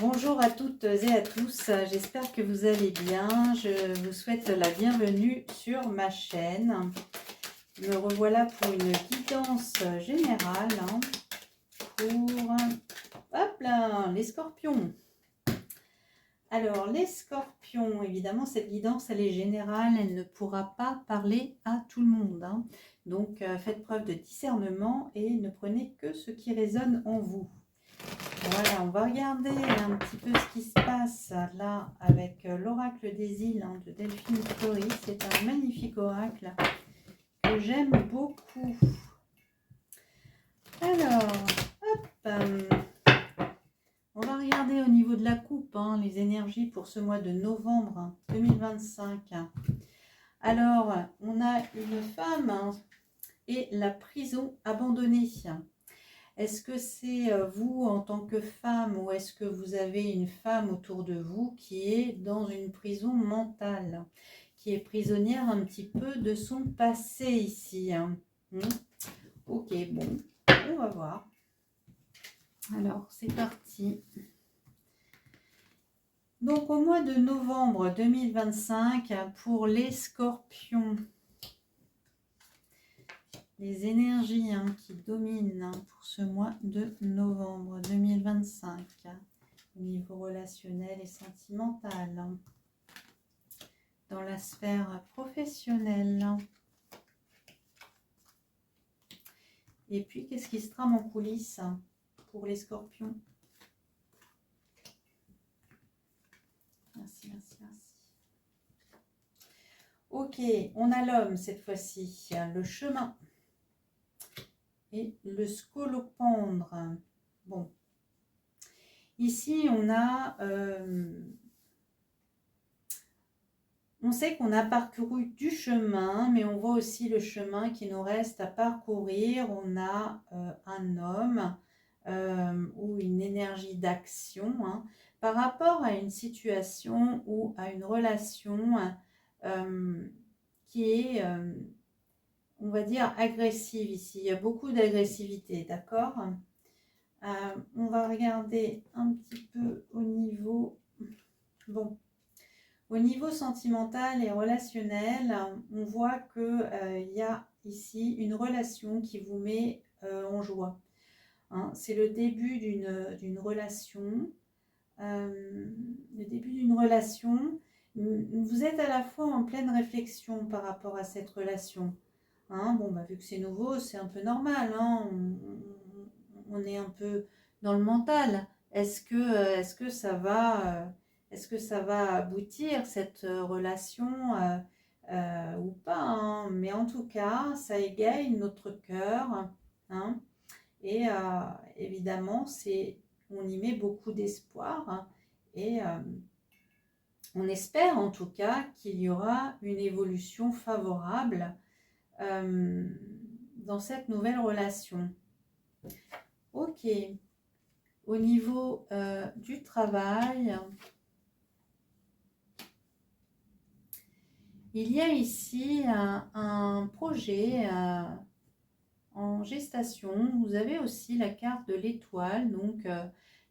Bonjour à toutes et à tous, j'espère que vous allez bien. Je vous souhaite la bienvenue sur ma chaîne. Me revoilà pour une guidance générale pour hop là, les scorpions. Alors les scorpions, évidemment cette guidance elle est générale, elle ne pourra pas parler à tout le monde. Donc faites preuve de discernement et ne prenez que ce qui résonne en vous. Voilà, on va regarder un petit peu ce qui se passe là avec l'oracle des îles de Delphine Fleury. C'est un magnifique oracle que j'aime beaucoup. Alors, hop, on va regarder au niveau de la coupe les énergies pour ce mois de novembre 2025. Alors, on a une femme et la prison abandonnée. Est-ce que c'est vous en tant que femme ou est-ce que vous avez une femme autour de vous qui est dans une prison mentale, qui est prisonnière un petit peu de son passé ici Ok, bon, on va voir. Alors, c'est parti. Donc, au mois de novembre 2025, pour les scorpions, les énergies qui dominent pour ce mois de novembre 2025 au niveau relationnel et sentimental, dans la sphère professionnelle. Et puis, qu'est-ce qui se trame en coulisses pour les scorpions? Merci, merci, merci. Ok, on a l'homme cette fois-ci, le chemin et le scolopendre. Bon, ici on a... on sait qu'on a parcouru du chemin, mais on voit aussi le chemin qui nous reste à parcourir. On a un homme ou une énergie d'action par rapport à une situation ou à une relation qui est, on va dire, agressive ici. Il y a beaucoup d'agressivité, d'accord? On va regarder un petit peu au niveau... Bon. Au niveau sentimental et relationnel, on voit qu'il y a ici une relation qui vous met en joie. C'est le début d'une relation. Le début d'une relation. Vous êtes à la fois en pleine réflexion par rapport à cette relation. Bon, vu que c'est nouveau, c'est un peu normal. On est un peu dans le mental. Est-ce que ça va... Est-ce que ça va aboutir, cette relation, ou pas Mais en tout cas, ça égaye notre cœur. Et évidemment, on y met beaucoup d'espoir. Et on espère en tout cas qu'il y aura une évolution favorable dans cette nouvelle relation. Ok. Au niveau du travail... Il y a ici un projet en gestation. Vous avez aussi la carte de l'étoile, donc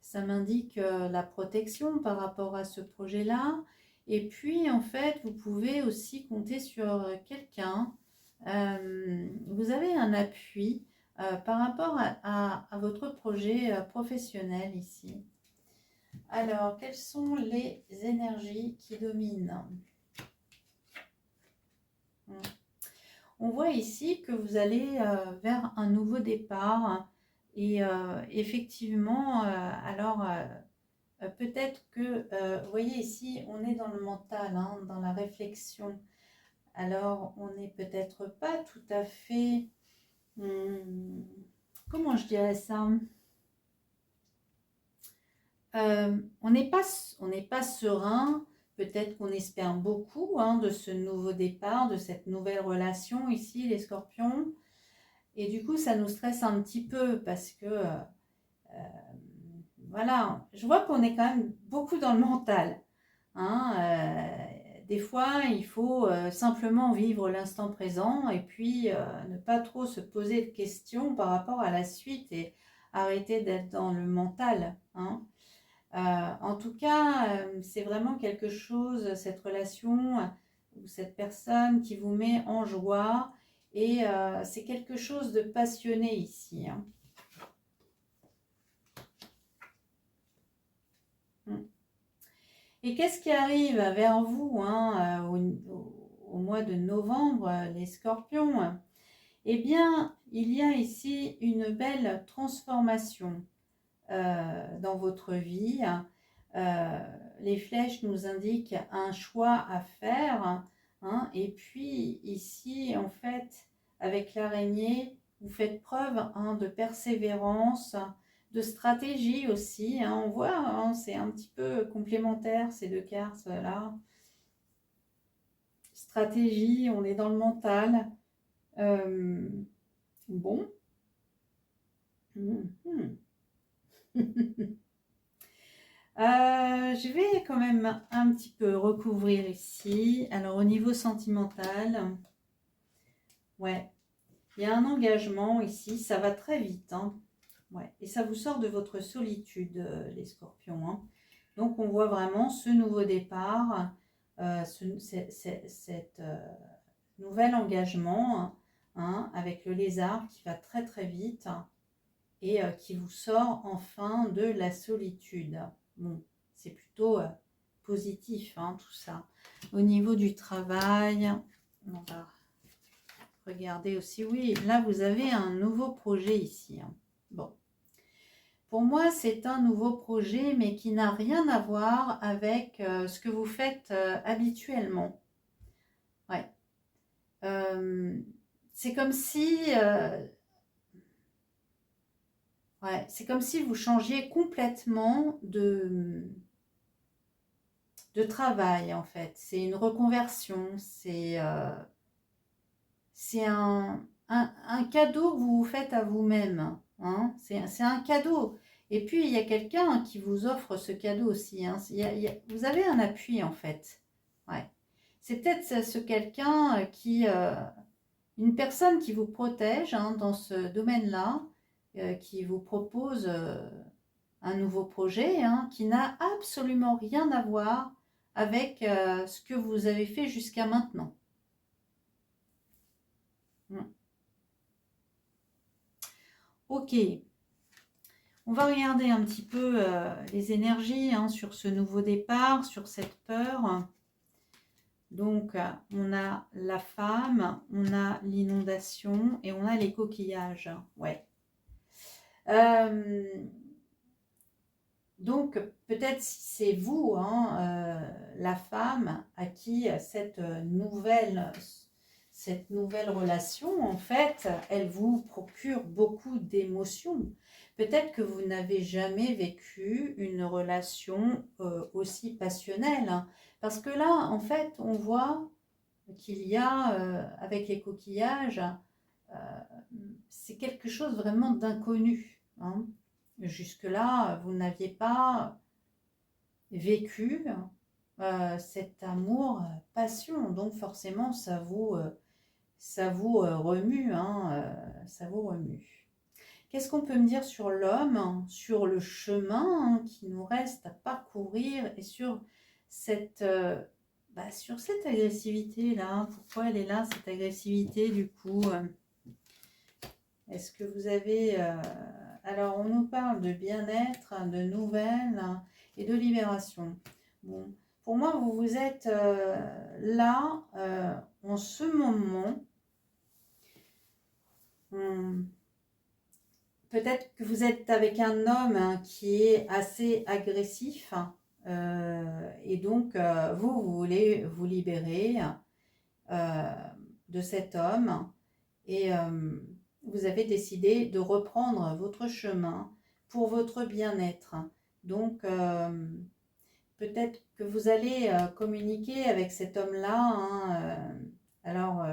ça m'indique la protection par rapport à ce projet-là. Et puis, en fait, vous pouvez aussi compter sur quelqu'un. Vous avez un appui par rapport à votre projet professionnel ici. Alors, quelles sont les énergies qui dominent ? On voit ici que vous allez vers un nouveau départ et effectivement, alors peut-être que, vous voyez ici, on est dans le mental, dans la réflexion. Alors, on n'est peut-être pas tout à fait, comment je dirais ça on n'est pas serein. Peut-être qu'on espère beaucoup de ce nouveau départ, de cette nouvelle relation ici, les scorpions. Et du coup, ça nous stresse un petit peu parce que, voilà, je vois qu'on est quand même beaucoup dans le mental. Des fois, il faut simplement vivre l'instant présent et puis ne pas trop se poser de questions par rapport à la suite et arrêter d'être dans le mental. En tout cas, c'est vraiment quelque chose, cette relation ou cette personne qui vous met en joie. Et c'est quelque chose de passionné ici. Hein. Et qu'est-ce qui arrive vers vous hein, au mois de novembre, les scorpions? Eh bien, il y a ici une belle transformation dans votre vie. Les flèches nous indiquent un choix à faire. Hein, et puis ici, en fait, avec l'araignée, vous faites preuve hein, de persévérance, de stratégie aussi. Hein, on voit, hein, c'est un petit peu complémentaire ces deux cartes-là. Stratégie, on est dans le mental. Bon. Je vais quand même un petit peu recouvrir ici. Alors au niveau sentimental, ouais, il y a un engagement ici, ça va très vite. Hein. Ouais, et ça vous sort de votre solitude, les scorpions. Hein. Donc on voit vraiment ce nouveau départ, cet nouvel engagement hein, avec le lézard qui va très très vite et qui vous sort enfin de la solitude. Bon, c'est plutôt positif hein, tout ça. Au niveau du travail, on va regarder aussi. Oui, là vous avez un nouveau projet ici. Hein. Bon. Pour moi, c'est un nouveau projet, mais qui n'a rien à voir avec ce que vous faites habituellement. Ouais. C'est comme si... ouais, c'est comme si vous changiez complètement de travail, en fait. C'est une reconversion. C'est un cadeau que vous vous faites à vous-même. Hein. C'est un cadeau. Et puis, il y a quelqu'un qui vous offre ce cadeau aussi. Hein. Vous avez un appui, en fait. Ouais. C'est peut-être ce quelqu'un qui... une personne qui vous protège hein, dans ce domaine-là, qui vous propose un nouveau projet hein, qui n'a absolument rien à voir avec ce que vous avez fait jusqu'à maintenant. Ok, on va regarder un petit peu les énergies hein, sur ce nouveau départ, sur cette peur. Donc, on a la femme, on a l'inondation et on a les coquillages. Ouais. Donc, peut-être si c'est vous, hein, la femme, à qui cette nouvelle relation, en fait, elle vous procure beaucoup d'émotions. Peut-être que vous n'avez jamais vécu une relation aussi passionnelle. Hein, parce que là, en fait, on voit qu'il y a, avec les coquillages, c'est quelque chose vraiment d'inconnu. Hein. Jusque-là, vous n'aviez pas vécu cet amour, passion. Donc forcément, ça vous remue. Hein, ça vous remue. Qu'est-ce qu'on peut me dire sur l'homme, sur le chemin hein, qui nous reste à parcourir et sur cette agressivité-là? Pourquoi elle est là, cette agressivité, du coup Est-ce que vous avez... alors, on nous parle de bien-être, de nouvelles et de libération. Bon, pour moi, vous êtes là, en ce moment. Peut-être que vous êtes avec un homme hein, qui est assez agressif. Et donc, vous voulez vous libérer de cet homme. Et vous avez décidé de reprendre votre chemin pour votre bien-être. Donc, peut-être que vous allez communiquer avec cet homme-là, hein, alors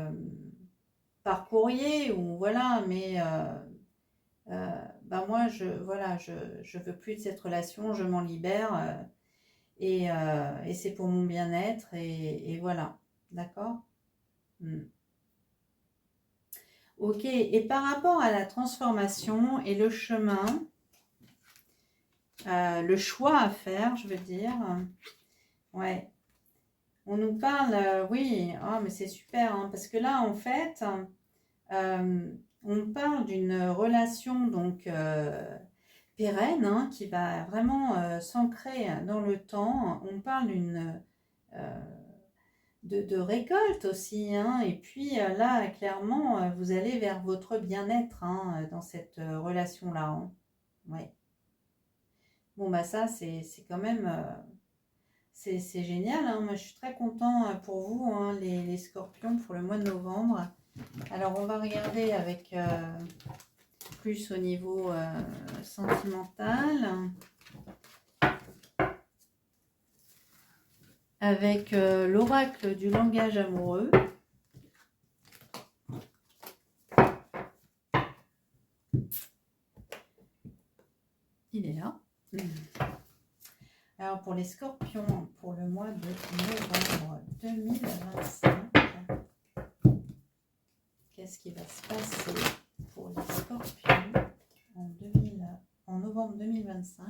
par courrier ou voilà, mais moi, je veux plus de cette relation, je m'en libère et c'est pour mon bien-être et voilà, d'accord. Ok, et par rapport à la transformation et le chemin, le choix à faire, je veux dire. Ouais. On nous parle, oui, oh, mais c'est super, hein, parce que là, en fait, on parle d'une relation donc pérenne, hein, qui va vraiment s'ancrer dans le temps. On parle euh, de récolte aussi, hein, et puis là, clairement, vous allez vers votre bien-être, hein, dans cette relation-là, hein. Ouais. Bon, bah ça, c'est quand même... c'est génial, hein. Moi je suis très content pour vous, hein, les scorpions, pour le mois de novembre. Alors on va regarder avec plus au niveau sentimental, avec l'oracle du langage amoureux. Il est là. Alors pour les scorpions, pour le mois de novembre 2025, qu'est-ce qui va se passer pour les scorpions en novembre 2025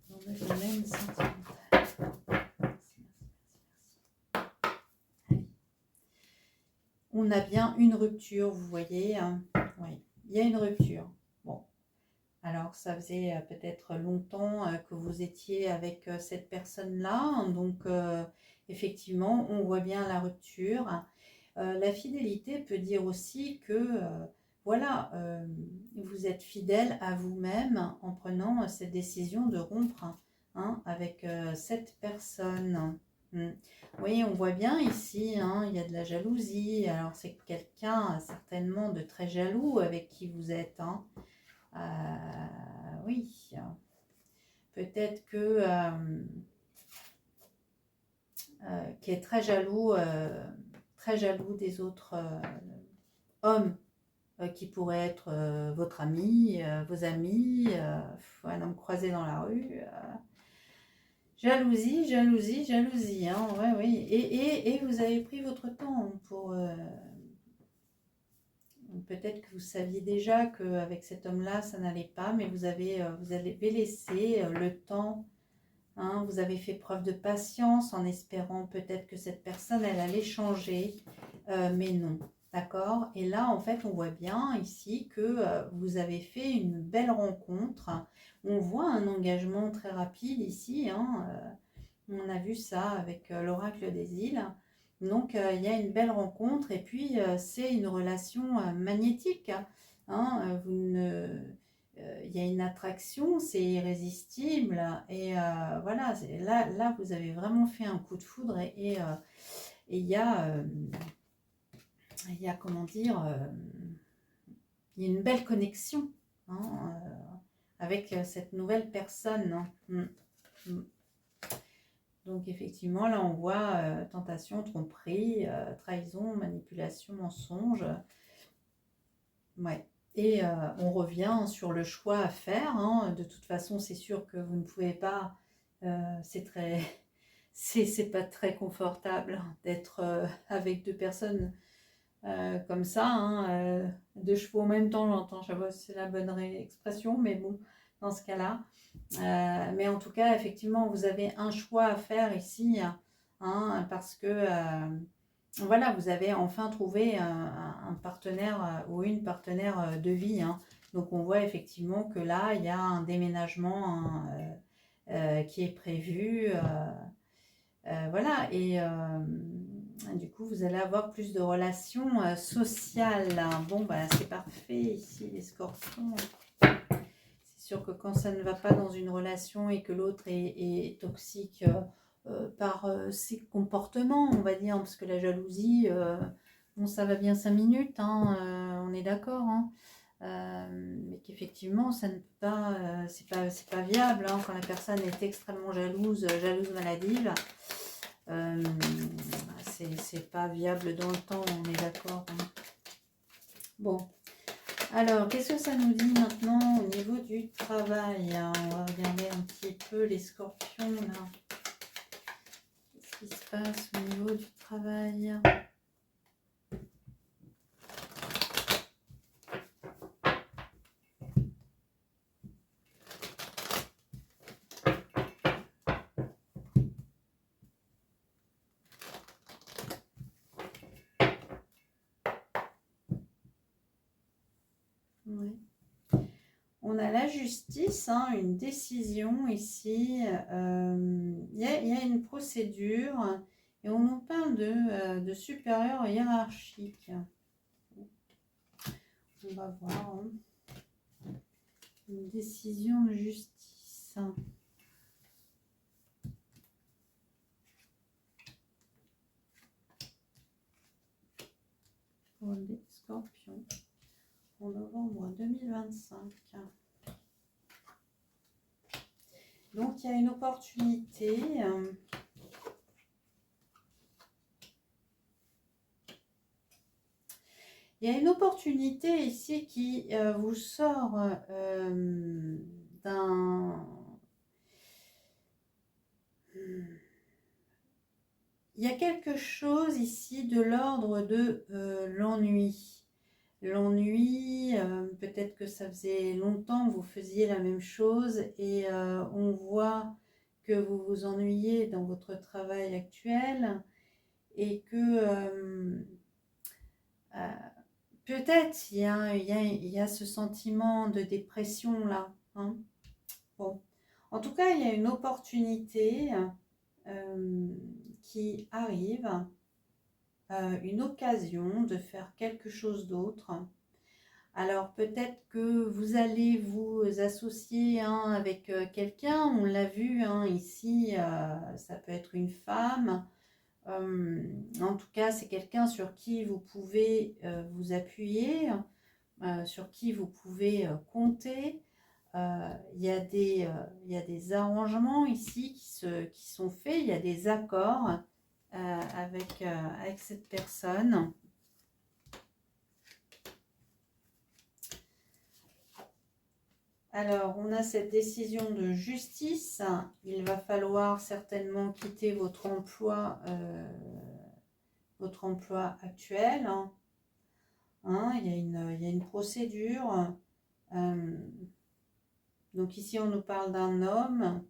dans le domaine sentimental? On a bien une rupture, vous voyez, hein. Oui, il y a une rupture. Bon, alors ça faisait peut-être longtemps que vous étiez avec cette personne-là, donc effectivement, on voit bien la rupture. La fidélité peut dire aussi que, voilà, vous êtes fidèle à vous-même en prenant cette décision de rompre, hein, avec cette personne. Oui, on voit bien ici, hein, il y a de la jalousie. Alors c'est quelqu'un certainement de très jaloux avec qui vous êtes, hein. Oui, peut-être que qui est très jaloux des autres hommes qui pourraient être votre ami, vos amis, un homme croisé dans la rue. Jalousie, jalousie, jalousie, hein, ouais, oui. Et vous avez pris votre temps pour... peut-être que vous saviez déjà qu'avec cet homme-là, ça n'allait pas, mais vous avez laissé le temps, hein, vous avez fait preuve de patience en espérant peut-être que cette personne, elle allait changer, mais non, d'accord? Et là, en fait, on voit bien ici que vous avez fait une belle rencontre. On voit un engagement très rapide ici, hein, on a vu ça avec l'oracle des îles. Donc, il y a une belle rencontre et puis c'est une relation magnétique, hein. Il y a une attraction, c'est irrésistible et voilà, là, vous avez vraiment fait un coup de foudre et il y a, comment dire, il y a une belle connexion, hein, avec cette nouvelle personne, hein. Donc effectivement, là on voit tentation, tromperie, trahison, manipulation, mensonge. Ouais. Et on revient sur le choix à faire, hein. De toute façon, c'est sûr que vous ne pouvez pas, c'est très, c'est pas très confortable d'être avec deux personnes comme ça, hein, deux chevaux en même temps, j'entends, je sais pas si c'est la bonne expression, mais bon, dans ce cas-là. Mais en tout cas, effectivement, vous avez un choix à faire ici, hein, parce que voilà, vous avez enfin trouvé un partenaire ou une partenaire de vie, hein. Donc on voit effectivement que là, il y a un déménagement, hein, qui est prévu. Voilà, et du coup, vous allez avoir plus de relations sociales. Bon, bah, c'est parfait ici, les scorpions. C'est sûr que quand ça ne va pas dans une relation et que l'autre est toxique par ses comportements, on va dire, parce que la jalousie, bon, ça va bien 5 minutes, hein, on est d'accord, hein, mais qu'effectivement, ça ne peut pas, c'est pas viable, hein, quand la personne est extrêmement jalouse maladive. C'est pas viable dans le temps, on est d'accord, hein. Bon, alors qu'est-ce que ça nous dit maintenant au niveau du travail? On va regarder un petit peu les scorpions là. Qu'est-ce qui se passe au niveau du travail? on a la justice, hein, une décision ici. Il y a une procédure et on nous parle de supérieur hiérarchique. On va voir. Hein. Une décision de justice. Pour les scorpions. En novembre 2025. Donc, il y a une opportunité. Il y a une opportunité ici qui vous sort d'un... Il y a quelque chose ici de l'ordre de l'ennui. L'ennui, peut-être que ça faisait longtemps que vous faisiez la même chose et on voit que vous vous ennuyez dans votre travail actuel et que peut-être il y a ce sentiment de dépression là. Hein. Bon. En tout cas, il y a une opportunité qui arrive, une occasion de faire quelque chose d'autre. Alors peut-être que vous allez vous associer avec quelqu'un, on l'a vu ici, ça peut être une femme. En tout cas, c'est quelqu'un sur qui vous pouvez vous appuyer, sur qui vous pouvez compter. Il y a des arrangements ici qui sont faits, il y a des accords avec cette personne. Alors, on a cette décision de justice. Il va falloir certainement quitter votre emploi actuel. Il y a une procédure. Donc ici, on nous parle d'un homme.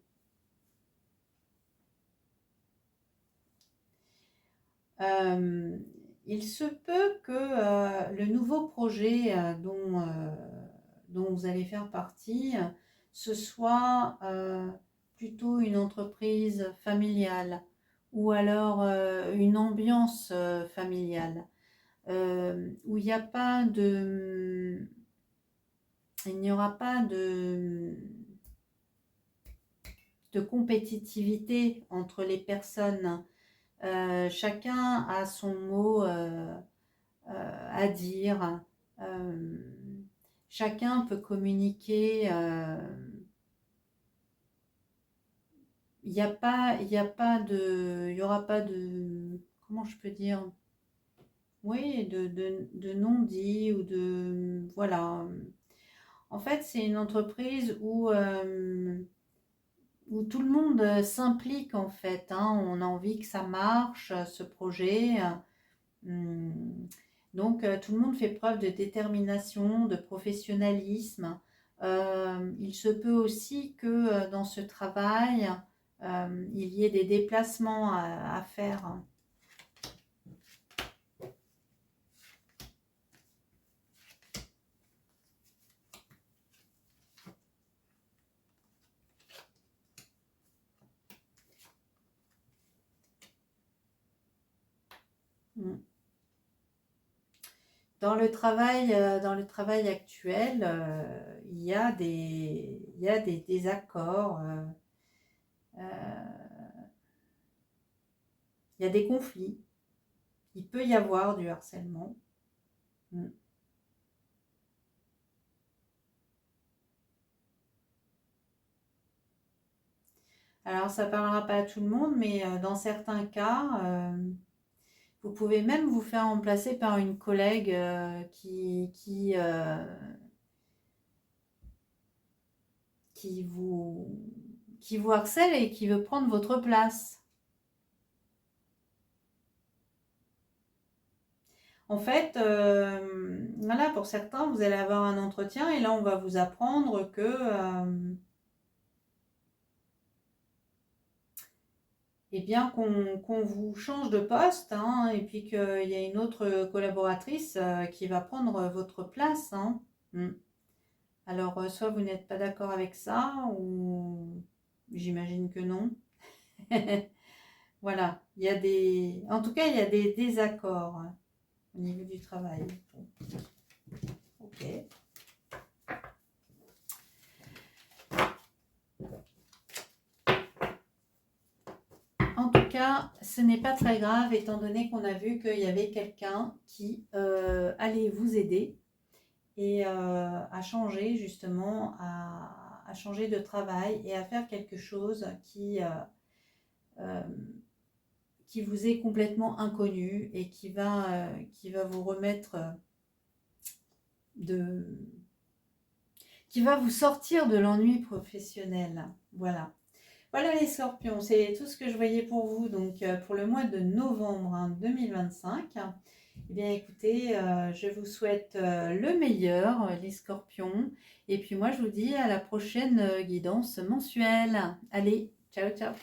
Il se peut que le nouveau projet dont vous allez faire partie, ce soit plutôt une entreprise familiale ou alors une ambiance familiale où il n'y a pas de... Il n'y aura pas de compétitivité entre les personnes. Chacun a son mot à dire. Chacun peut communiquer. Il n'y aura pas de, comment je peux dire, oui, de non-dit ou de, voilà. En fait, c'est une entreprise où tout le monde s'implique en fait. On a envie que ça marche, ce projet. Donc, tout le monde fait preuve de détermination, de professionnalisme. Il se peut aussi que dans ce travail, il y ait des déplacements à faire. Dans le travail actuel, il y a des désaccords, il y a des conflits, il peut y avoir du harcèlement. Alors, ça ne parlera pas à tout le monde, mais dans certains cas, vous pouvez même vous faire remplacer par une collègue qui vous harcèle et qui veut prendre votre place. En fait, voilà, pour certains, vous allez avoir un entretien et là, on va vous apprendre que eh bien, qu'on vous change de poste et puis qu'il y a une autre collaboratrice qui va prendre votre place. Alors, soit vous n'êtes pas d'accord avec ça, ou j'imagine que non. Voilà, il y a des... En tout cas, il y a des désaccords hein, au niveau du travail. Bon. Ok. En tout cas, ce n'est pas très grave étant donné qu'on a vu qu'il y avait quelqu'un qui allait vous aider et à changer justement, à changer de travail et à faire quelque chose euh, qui vous est complètement inconnu et qui va vous remettre de... qui va vous sortir de l'ennui professionnel. Voilà. Voilà les scorpions, c'est tout ce que je voyais pour vous, donc pour le mois de novembre 2025. Eh bien écoutez, je vous souhaite le meilleur, les scorpions. Et puis moi, je vous dis à la prochaine guidance mensuelle. Allez, ciao, ciao.